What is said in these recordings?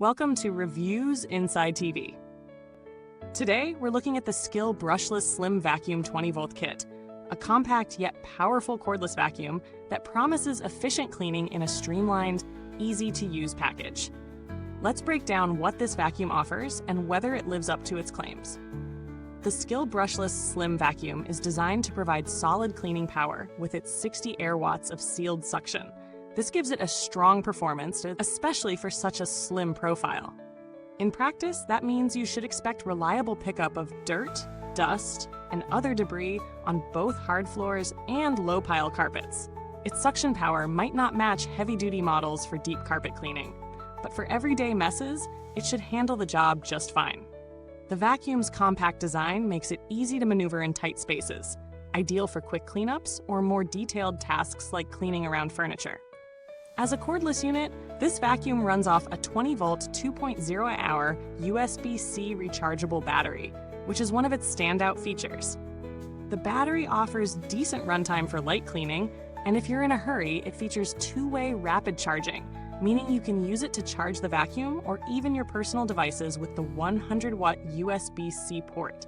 Welcome to Reviewsinside. Today, we're looking at the SKIL Brushless Slim Vacuum 20-volt kit, a compact yet powerful cordless vacuum that promises efficient cleaning in a streamlined, easy-to-use package. Let's break down what this vacuum offers and whether it lives up to its claims. The SKIL Brushless Slim Vacuum is designed to provide solid cleaning power with its 60 air watts of sealed suction. This gives it a strong performance, especially for such a slim profile. In practice, that means you should expect reliable pickup of dirt, dust, and other debris on both hard floors and low-pile carpets. Its suction power might not match heavy-duty models for deep carpet cleaning, but for everyday messes, it should handle the job just fine. The vacuum's compact design makes it easy to maneuver in tight spaces, ideal for quick cleanups or more detailed tasks like cleaning around furniture. As a cordless unit, this vacuum runs off a 20-volt 2.0-hour USB-C rechargeable battery, which is one of its standout features. The battery offers decent runtime for light cleaning, and if you're in a hurry, it features two-way rapid charging, meaning you can use it to charge the vacuum or even your personal devices with the 100-watt USB-C port.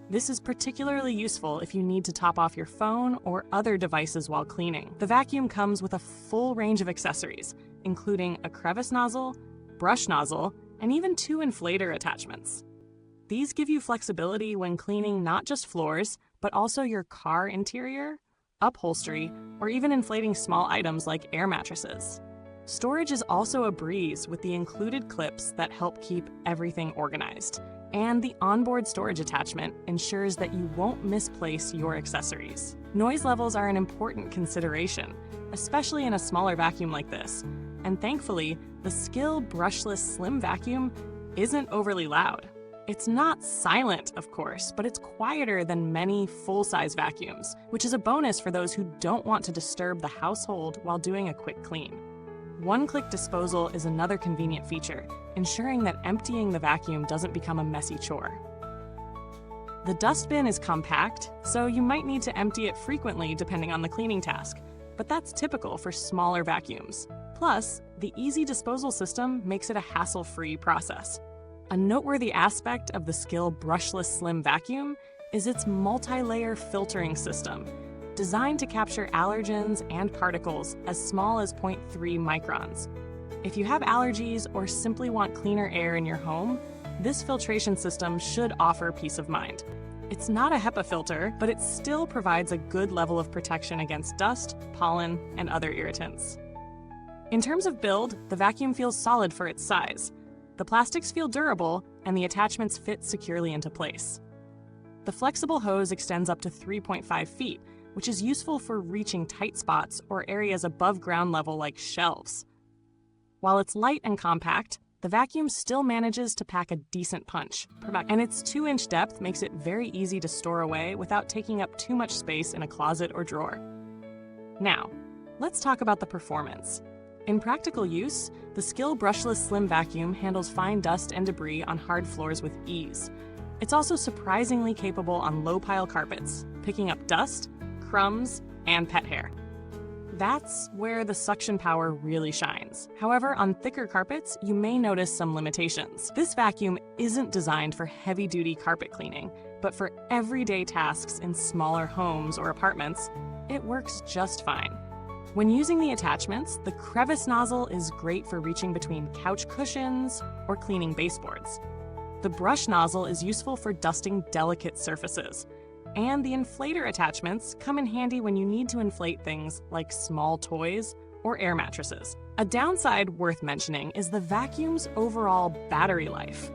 This is particularly useful if you need to top off your phone or other devices while cleaning. The vacuum comes with a full range of accessories, including a crevice nozzle, brush nozzle, and even 2 inflator attachments. These give you flexibility when cleaning not just floors, but also your car interior, upholstery, or even inflating small items like air mattresses. Storage is also a breeze with the included clips that help keep everything organized. And the onboard storage attachment ensures that you won't misplace your accessories. Noise levels are an important consideration, especially in a smaller vacuum like this. And thankfully, the SKIL Brushless Slim Vacuum isn't overly loud. It's not silent, of course, but it's quieter than many full-size vacuums, which is a bonus for those who don't want to disturb the household while doing a quick clean. One-click disposal is another convenient feature, ensuring that emptying the vacuum doesn't become a messy chore. The dustbin is compact, so you might need to empty it frequently depending on the cleaning task, but that's typical for smaller vacuums. Plus, the easy disposal system makes it a hassle-free process. A noteworthy aspect of the SKIL Brushless Slim Vacuum is its multi-layer filtering system, designed to capture allergens and particles as small as 0.3 microns. If you have allergies or simply want cleaner air in your home, this filtration system should offer peace of mind. It's not a HEPA filter, but it still provides a good level of protection against dust, pollen, and other irritants. In terms of build, the vacuum feels solid for its size. The plastics feel durable, and the attachments fit securely into place. The flexible hose extends up to 3.5 feet, which is useful for reaching tight spots or areas above ground level like shelves. While it's light and compact, the vacuum still manages to pack a decent punch, and its 2-inch depth makes it very easy to store away without taking up too much space in a closet or drawer. Now, let's talk about the performance. In practical use, the SKIL Brushless Slim Vacuum handles fine dust and debris on hard floors with ease. It's also surprisingly capable on low-pile carpets, picking up dust, crumbs, and pet hair. That's where the suction power really shines. However, on thicker carpets, you may notice some limitations. This vacuum isn't designed for heavy-duty carpet cleaning, but for everyday tasks in smaller homes or apartments, it works just fine. When using the attachments, the crevice nozzle is great for reaching between couch cushions or cleaning baseboards. The brush nozzle is useful for dusting delicate surfaces. And the inflator attachments come in handy when you need to inflate things like small toys or air mattresses. A downside worth mentioning is the vacuum's overall battery life.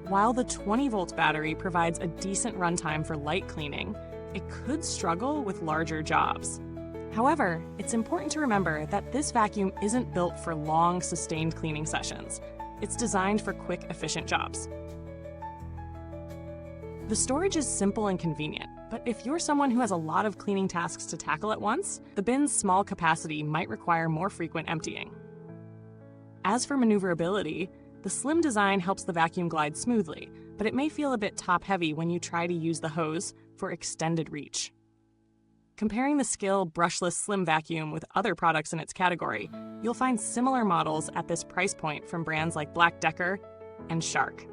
While the 20-volt battery provides a decent runtime for light cleaning, it could struggle with larger jobs. However, it's important to remember that this vacuum isn't built for long, sustained cleaning sessions. It's designed for quick, efficient jobs. The storage is simple and convenient, but if you're someone who has a lot of cleaning tasks to tackle at once, the bin's small capacity might require more frequent emptying. As for maneuverability, the slim design helps the vacuum glide smoothly, but it may feel a bit top-heavy when you try to use the hose for extended reach. Comparing the SKIL Brushless Slim Vacuum with other products in its category, you'll find similar models at this price point from brands like Black Decker and Shark.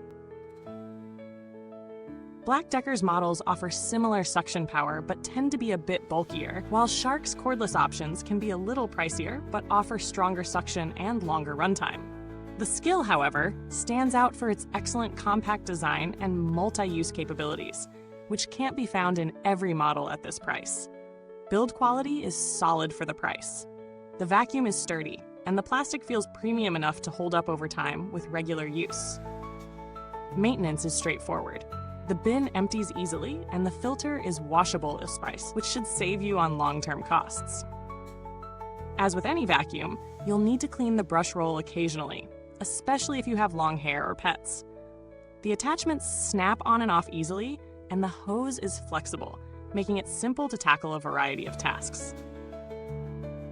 Black Decker's models offer similar suction power but tend to be a bit bulkier, while Shark's cordless options can be a little pricier but offer stronger suction and longer runtime. The SKIL, however, stands out for its excellent compact design and multi-use capabilities, which can't be found in every model at this price. Build quality is solid for the price. The vacuum is sturdy, and the plastic feels premium enough to hold up over time with regular use. Maintenance is straightforward. The bin empties easily, and the filter is washable if spice, which should save you on long-term costs. As with any vacuum, you'll need to clean the brush roll occasionally, especially if you have long hair or pets. The attachments snap on and off easily, and the hose is flexible, making it simple to tackle a variety of tasks.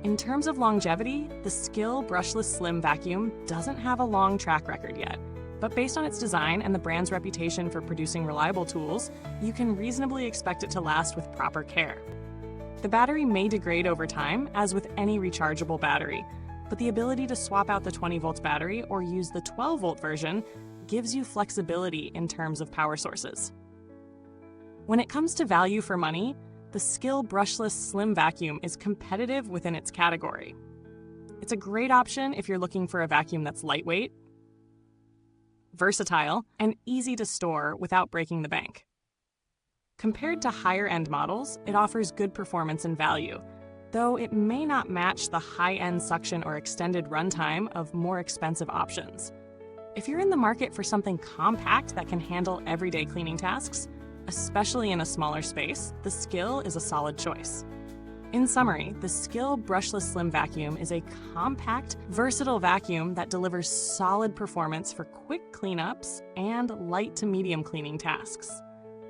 In terms of longevity, the SKIL Brushless Slim Vacuum doesn't have a long track record yet, but based on its design and the brand's reputation for producing reliable tools, you can reasonably expect it to last with proper care. The battery may degrade over time, as with any rechargeable battery, but the ability to swap out the 20-volt battery or use the 12-volt version gives you flexibility in terms of power sources. When it comes to value for money, the SKIL Brushless Slim Vacuum is competitive within its category. It's a great option if you're looking for a vacuum that's lightweight, versatile, and easy to store without breaking the bank. Compared to higher-end models, it offers good performance and value, though it may not match the high-end suction or extended runtime of more expensive options. If you're in the market for something compact that can handle everyday cleaning tasks, especially in a smaller space, the SKIL is a solid choice. In summary, the SKIL Brushless Slim Vacuum is a compact, versatile vacuum that delivers solid performance for quick cleanups and light to medium cleaning tasks.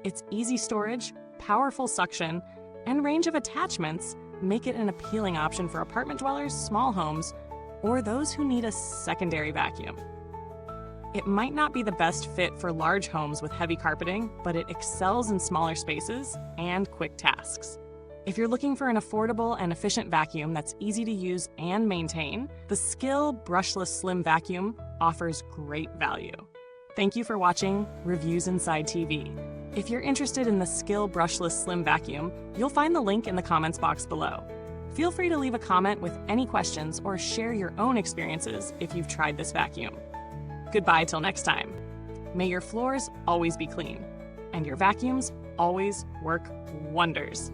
Its easy storage, powerful suction, and range of attachments make it an appealing option for apartment dwellers, small homes, or those who need a secondary vacuum. It might not be the best fit for large homes with heavy carpeting, but it excels in smaller spaces and quick tasks. If you're looking for an affordable and efficient vacuum that's easy to use and maintain, the SKIL Brushless Slim Vacuum offers great value. Thank you for watching Reviewsinsidetv. If you're interested in the SKIL Brushless Slim Vacuum, you'll find the link in the comments box below. Feel free to leave a comment with any questions or share your own experiences if you've tried this vacuum. Goodbye till next time. May your floors always be clean, and your vacuums always work wonders.